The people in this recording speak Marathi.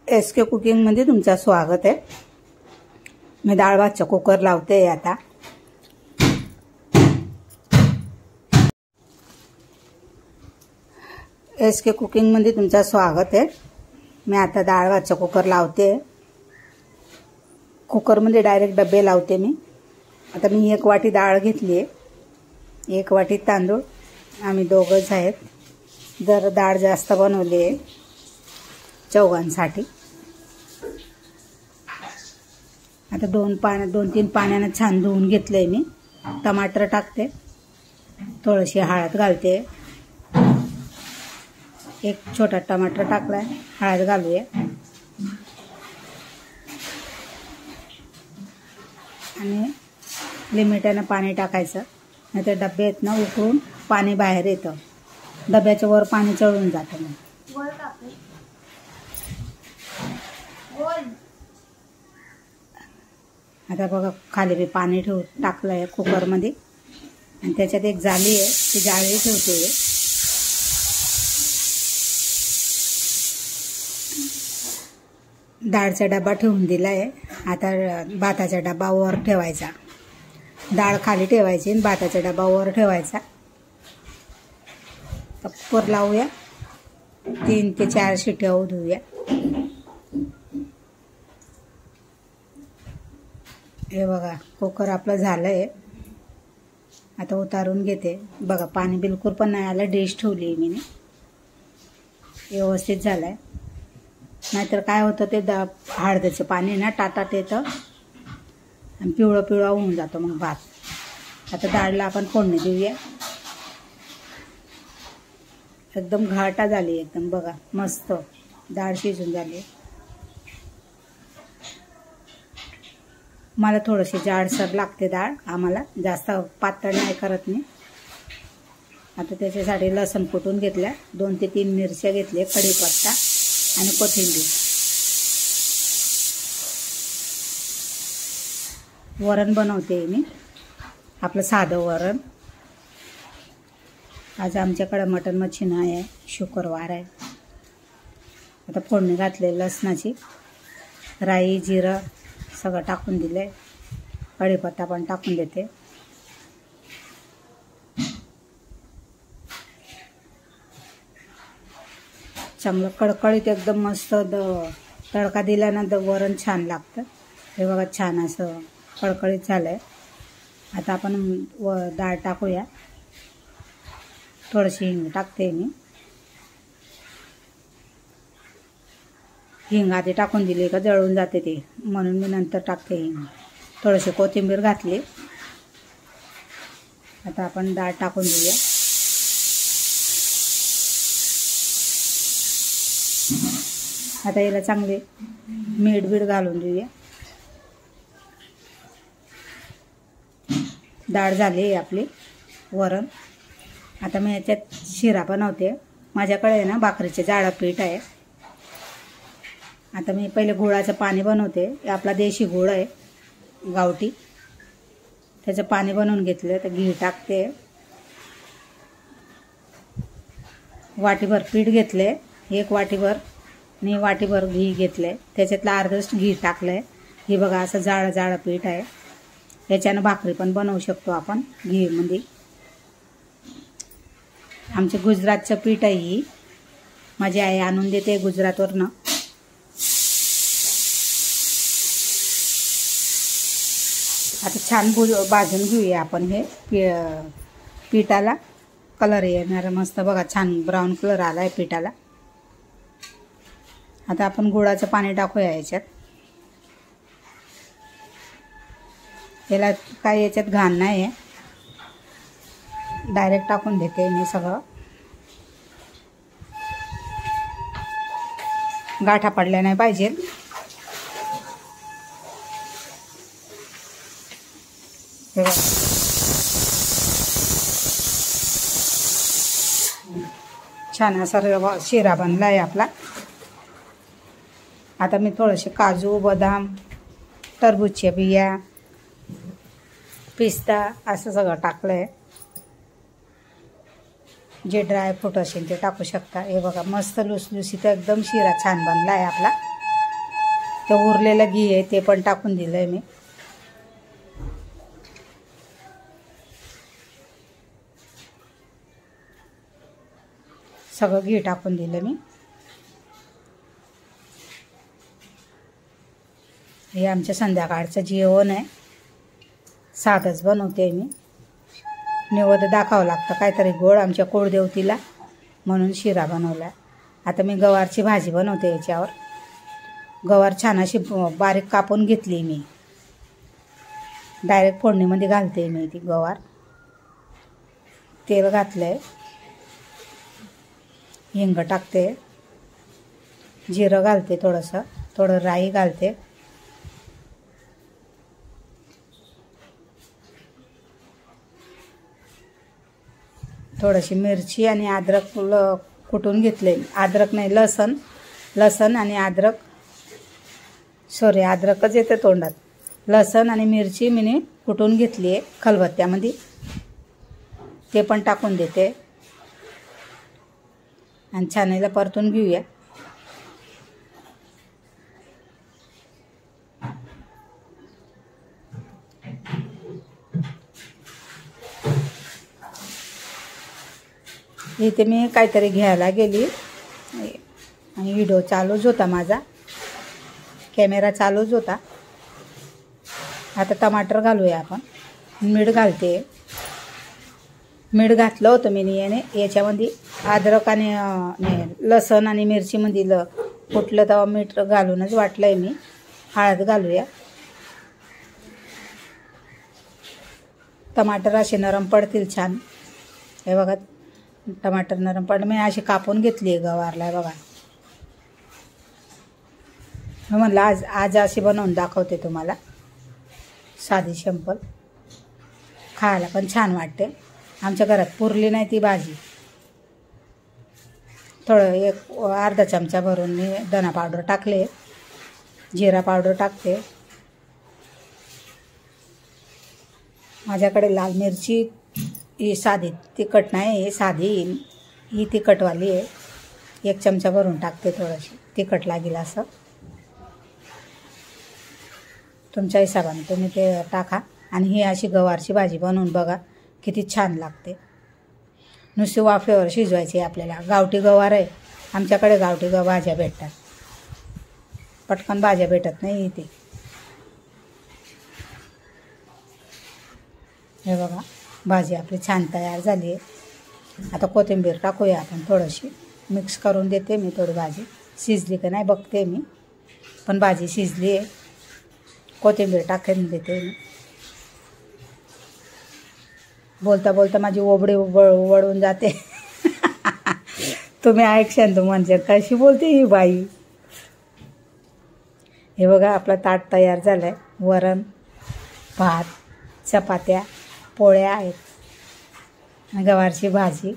SK कुकिंगमध्ये तुमचं स्वागत आहे। मी डाळ भातचा कुकर लावते आता। SK कुकिंगमध्ये तुमचं स्वागत आहे। मी आता डाळ भातचा कुकर लावते। कुकरमध्ये डायरेक्ट डबे लावते मी। आता मी 1 वाटी डाळ घेतली आहे, 1 वाटी तांदूळ। आम्ही दोघंच आहेत। जर डाळ जास्त बनवली आहे चौघांसाठी। आता 2-3 पाण्याने छान धुवून घेतलंय मी। टमाटर टाकते, थोडीशी हळद घालते। 1 छोटा टमाटर टाकलाय, हळद घालूया आणि लिमिटाने पाणी टाकायचं, नाहीतर डबे आहेत ना उकळून पाणी बाहेर येतं, डब्याच्या वर पाणी चढून जातं। मग आता बघा खाली मी पाणी टाकलंय कुकरमध्ये आणि त्याच्यात एक जाळी आहे, ती जाळी ठेवते। डाळचा डबा ठेवून दिलाय। आता भाताचा डबा वर ठेवायचा, डाळ खाली ठेवायची आणि भाताचा डबा वर ठेवायचा। कुकर लावूया, 3 ते 4 शिट्या होऊ देऊया। हे बघा कुकर आपलं झालंय। आता उतारून घेते। बघा पाणी बिलकुल पण नाही आलं, डिश ठेवली मी व्यवस्थित झालंय। नाहीतर काय होतं ते हळदीचं पाणी ना टाटाट येतं आणि पिवळं पिवळं होऊन जातो मग भात। आता डाळला आपण फोडणी देऊया। एकदम घाटा झाली एकदम, बघा मस्त डाळ शिजून झाली। मला थोडीशी जाडसर लागते डाळ, आम्हाला जास्त पातळ नाही करत मी। आता त्याच्यासाठी लसूण कुटून घेतल्या, 2 ते 3 मिरच्या घेतल्या, कढीपत्ता आणि कोथिंबीर। वरण बनवते मी, आपलं साधं वरण। आज आमच्याकडे मटण मच्छी नाही आहे, शुक्रवार आहे। आता फोडणी घातले लसणाची, राई जिरं सगळं टाकून दिले, कढीपत्ता पण टाकून देते। चांगलं कडकडीत एकदम मस्त तडका दिल्यानंतर वरण छान लागतं। हे बघा छान असं कडकडीत झालंय। आता आपण डाळ टाकूया, थोडीशी हिंग टाकते मी। हिंग आधी टाकून दिली का जळून जाते ते, म्हणून मी नंतर टाकते हिंग। थोडीशी कोथिंबीर घातली। आता आपण डाळ टाकून देऊया। आता याला चांगले मीठ घालून देऊया। डाळ झाली आहे आपली वरण। आता मी याच्यात शिरा बनवते। माझ्याकडे ना भाकरीचे जाडं पीठ आहे। आता मी पहिले गुळाचं पाणी बनवते। आपला देशी गुळ आहे गावठी, त्याचं पाणी बनवून घेतलं। तर घी टाकते, वाटीभर पीठ घेतले, 1 वाटीभर आणि वाटीभर घी घेतले, त्याच्यातलं अर्धच घी टाकलंय। हे बघा असं जाडं पीठ आहे, याच्यानं भाकरी पण बनवू शकतो आपण घीमध्ये। आमचे गुजरातचं पीठ आहे, ही माझी आई आणून देते गुजरातवरनं। आता छान भाजून घेऊया आपण हे पिठाला, कलर येणार मस्त। बघा छान ब्राऊन कलर आलाय पिठाला। आता आपण गुळाचं पाणी टाकूया याच्यात। याला काय याच्यात घाण नाही आहे, डायरेक्ट टाकून देते मी सगळं। गाठा पडल्या नाही पाहिजे। छान असा शिरा बनला आहे आपला। आता मी थोडेसे काजू बदाम टरबूजच्या बिया पिस्ता असं सगळं टाकलंय। जे ड्रायफ्रूट असेल ते टाकू शकता। हे बघा मस्त लुसलुसीत एकदम शिरा छान बनला आहे आपला। ते उरलेलं घी आहे ते पण टाकून दिलं आहे मी. सगळं घी टाकून दिलं मी. हे आमच्या संध्याकाळचं जेवण आहे. साधंच बनवते मी. नैवेद्य दाखवावं लागतं काहीतरी गोड आमच्या कुळदेवतीला, म्हणून शिरा बनवला. आता मी गवारची भाजी बनवते. याच्यावर गवार छान अशी बारीक कापून घेतली मी. डायरेक्ट फोडणीमध्ये घालते मी ती गवार. तेल घातलंय, हिंग टाकते, जिरं घालते, थोडं राई घालते, थोडीशी मिरची आणि अद्रक कुटून घेतले. अद्रक नाही, लसण आणि अद्रक, सॉरी अद्रकच येते तोंडात. लसण आणि मिरची मी कुटून घेतली आहे खलबत्त्यामध्ये, ते पण टाकून देते आणि छान परतून घेऊया. इथे मी काहीतरी घ्यायला गेली आणि व्हिडिओ चालूच होता, माझा कॅमेरा चालूच होता. आता टमाटर घालूया आपण. मीठ घालते. मीठ घातलं होतं मी याच्यामध्ये. अद्रक आणि लसण आणि मिरचीमध्ये कुठलं तेव्हा मीठ घालूनच वाटलंय मी. हळद घालूया. टमाटर असे नरम पडतील छान. हे बघा टमाटर नरम पडलं. मी अशी कापून घेतली आहे गवारला. बघा मी म्हणलं आज अशी बनवून दाखवते तुम्हाला. साधी सिंपल, खायला पण छान वाटते. आमच्या घरात पुरली नाही ती भाजी. थोडं एक अर्धा चमचा भरून मी धना पावडर टाकले, जिरा पावडर टाकते. माझ्याकडे लाल मिरची ही साधी तिखट नाही, ही साधी ही तिखटवाली आहे. 1 चमचा भरून टाकते. थोडीशी तिखट लागेल असं तुमच्या हिशोबाने तुम्ही ते टाका. आणि ही अशी गवारची भाजी बनवून बघा, किती छान लागते. नुसती वाफेवर शिजवायची आपल्याला. गावठी गवार आहे आमच्याकडे. गावठी भाज्या भेटतात, पटकन भाज्या भेटत नाही इथे. हे बघा भाजी आपली छान तयार झाली आहे. आता कोथिंबीर टाकूया आपण. थोडीशी मिक्स करून देते मी. थोडी भाजी शिजली का नाही बघते मी, पण भाजी शिजली आहे. कोथिंबीर टाकून देते मी. बोलता बोलता माझी ओबडी उबळून जाते. तुम्ही ऐकशाल तर म्हणजे कशी बोलते ही बाई. हे बघा आपला ताट तयार झालं आहे. वरण, भात, चपात्या, पोळ्या आहेत, गवारची भाजी.